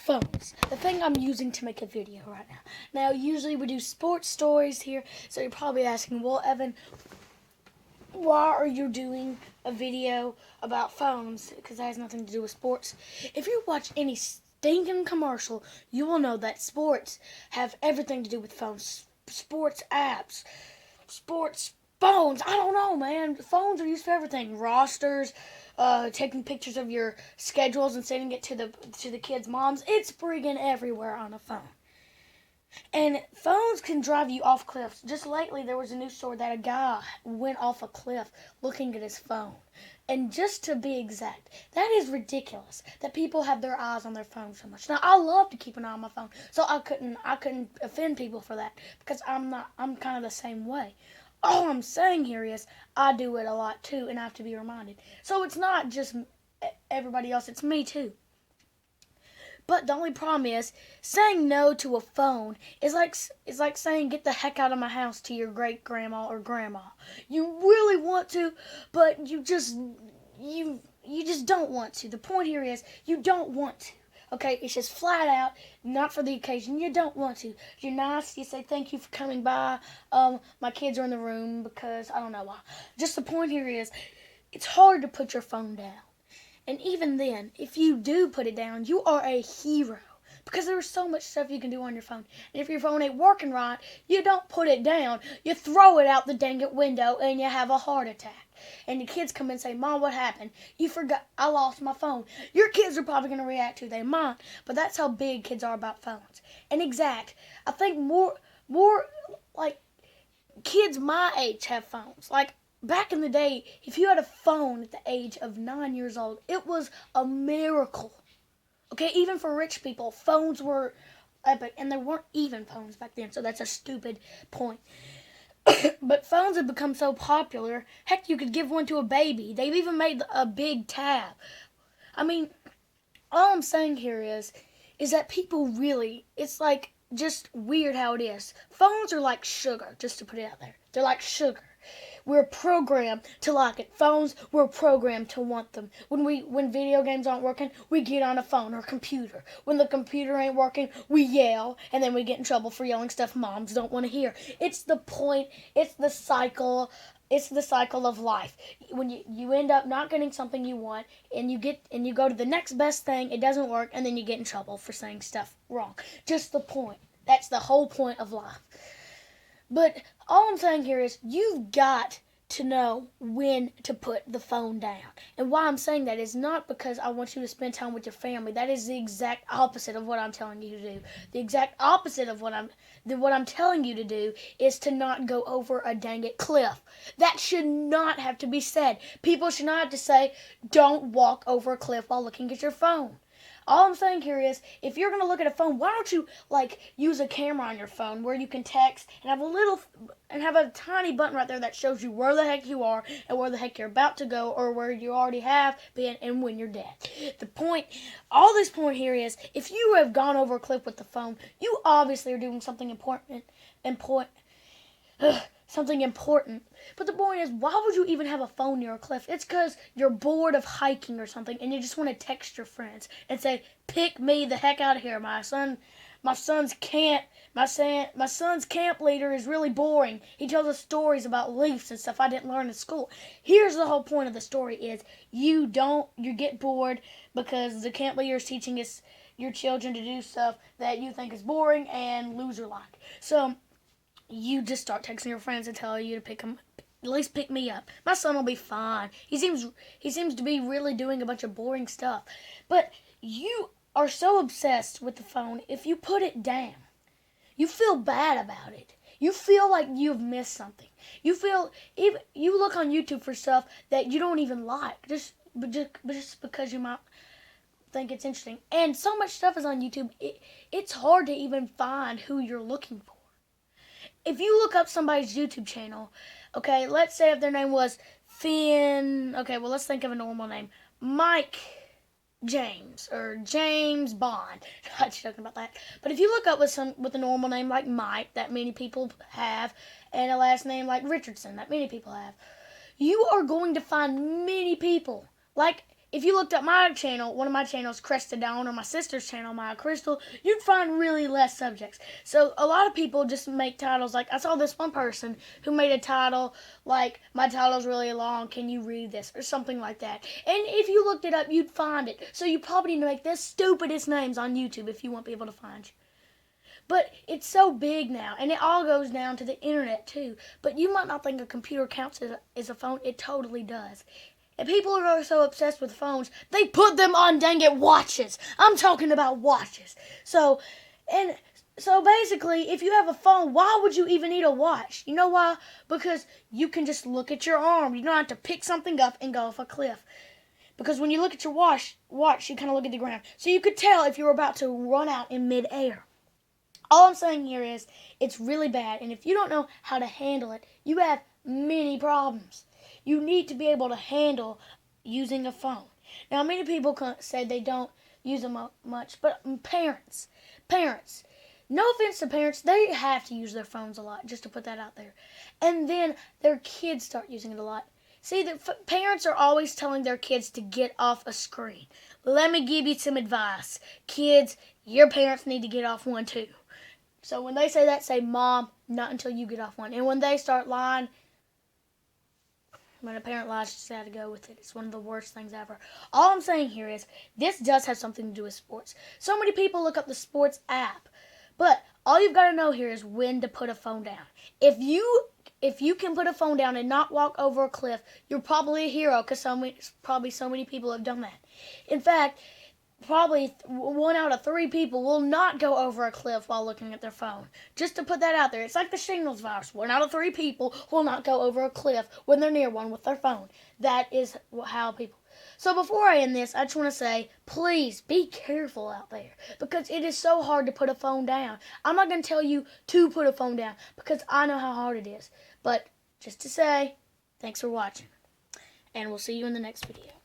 phones, the thing I'm using to make a video right now. Now, usually we do sports stories here, so you're probably asking, well, Evan, why are you doing a video about phones? Because that has nothing to do with sports. If you watch any stinking commercial, you will know that sports have everything to do with phones. Sports apps, sports phones. I don't know, man. Phones are used for everything. Rosters, taking pictures of your schedules and sending it to the kids' moms. It's friggin' everywhere on a phone. And phones can drive you off cliffs. Just lately, there was a news story that a guy went off a cliff looking at his phone. And just to be exact, that is ridiculous that people have their eyes on their phone so much. Now, I love to keep an eye on my phone, so I couldn't offend people for that because I'm kind of the same way. All I'm saying here is I do it a lot too, and I have to be reminded. So it's not just everybody else; it's me too. But the only problem is saying no to a phone is like saying get the heck out of my house to your great grandma or grandma. You really want to, but you just don't want to. The point here is you don't want to. Okay, it's just flat out not for the occasion. You don't want to. You're nice. You say thank you for coming by. My kids are in the room because I don't know why. Just the point here is it's hard to put your phone down. And even then, if you do put it down, you are a hero. Because there's so much stuff you can do on your phone. And if your phone ain't working right, you don't put it down. You throw it out the dang it window and you have a heart attack. And the kids come and say, Mom, what happened? You forgot I lost my phone. Your kids are probably going to react to they might. But that's how big kids are about phones. And exact, I think more like kids my age have phones. Like back in the day, if you had a phone at the age of 9 years old, it was a miracle. Okay, even for rich people, phones were epic, and there weren't even phones back then, so that's a stupid point. But phones have become so popular, heck, you could give one to a baby. They've even made a big tab. I mean, all I'm saying here is that people really, it's like just weird how it is. Phones are like sugar, just to put it out there. They're like sugar. We're programmed to like it. Phones, we're programmed to want them. When video games aren't working, we get on a phone or computer. When the computer ain't working, we yell, and then we get in trouble for yelling stuff moms don't want to hear. It's the point. It's the cycle. It's the cycle of life. When you end up not getting something you want, and you go to the next best thing, it doesn't work, and then you get in trouble for saying stuff wrong. Just the point. That's the whole point of life. But all I'm saying here is you've got to know when to put the phone down. And why I'm saying that is not because I want you to spend time with your family. That is the exact opposite of what I'm telling you to do. The exact opposite of what I'm telling you to do is to not go over a dang it cliff. That should not have to be said. People should not have to say, don't walk over a cliff while looking at your phone. All I'm saying here is, if you're going to look at a phone, why don't you use a camera on your phone where you can text and have a tiny button right there that shows you where the heck you are and where the heck you're about to go or where you already have been and when you're dead. All this point here is, if you have gone over a cliff with the phone, you obviously are doing something important. Something important. But the point is, why would you even have a phone near a cliff? It's because you're bored of hiking or something and you just want to text your friends and say, pick me the heck out of here. My son's camp leader is really boring. He tells us stories about leaves and stuff I didn't learn in school. Here's the whole point of the story is you get bored because the camp leader is teaching your children to do stuff that you think is boring and loser-like. So you just start texting your friends and tell you to pick him. At least pick me up. My son will be fine. He seems to be really doing a bunch of boring stuff. But you are so obsessed with the phone, if you put it down, you feel bad about it. You feel like you've missed something. You look on YouTube for stuff that you don't even like, just because you might think it's interesting. And so much stuff is on YouTube, it's hard to even find who you're looking for. If you look up somebody's YouTube channel, okay, let's say if their name was Finn, okay, well, let's think of a normal name, Mike James, or James Bond. Not joking about that. But if you look up with a normal name like Mike, that many people have, and a last name like Richardson, that many people have, you are going to find many people. Like, if you looked up my channel, one of my channels, Cresta Dawn, or my sister's channel, Maya Crystal, you'd find really less subjects. So a lot of people just make titles like, I saw this one person who made a title like, my title's really long, can you read this? Or something like that. And if you looked it up, you'd find it. So you probably need to make the stupidest names on YouTube if you want people to find you. But it's so big now, and it all goes down to the internet too. But you might not think a computer counts as a phone. It totally does. And people are so obsessed with phones, they put them on, dang it, watches. I'm talking about watches. So basically, if you have a phone, why would you even need a watch? You know why? Because you can just look at your arm. You don't have to pick something up and go off a cliff. Because when you look at your watch, you kind of look at the ground. So you could tell if you were about to run out in midair. All I'm saying here is, it's really bad. And if you don't know how to handle it, you have many problems. You need to be able to handle using a phone. Now, many people say they don't use them much, but parents, no offense to parents, they have to use their phones a lot, just to put that out there. And then their kids start using it a lot. See, the parents are always telling their kids to get off a screen. Let me give you some advice. Kids, your parents need to get off one too. So when they say that, say, Mom, not until you get off one. And when they start lying, when a parent lies, just got to go with it. It's one of the worst things ever. All I'm saying here is, this does have something to do with sports. So many people look up the sports app. But all you've got to know here is when to put a phone down. If you can put a phone down and not walk over a cliff, you're probably a hero, because probably so many people have done that. In fact, probably 1 out of 3 people will not go over a cliff while looking at their phone. Just to put that out there. It's like the shingles virus. 1 out of 3 people will not go over a cliff when they're near one with their phone. That is how people... So before I end this, I just want to say, please be careful out there, because it is so hard to put a phone down. I'm not going to tell you to put a phone down, because I know how hard it is. But just to say, thanks for watching, and we'll see you in the next video.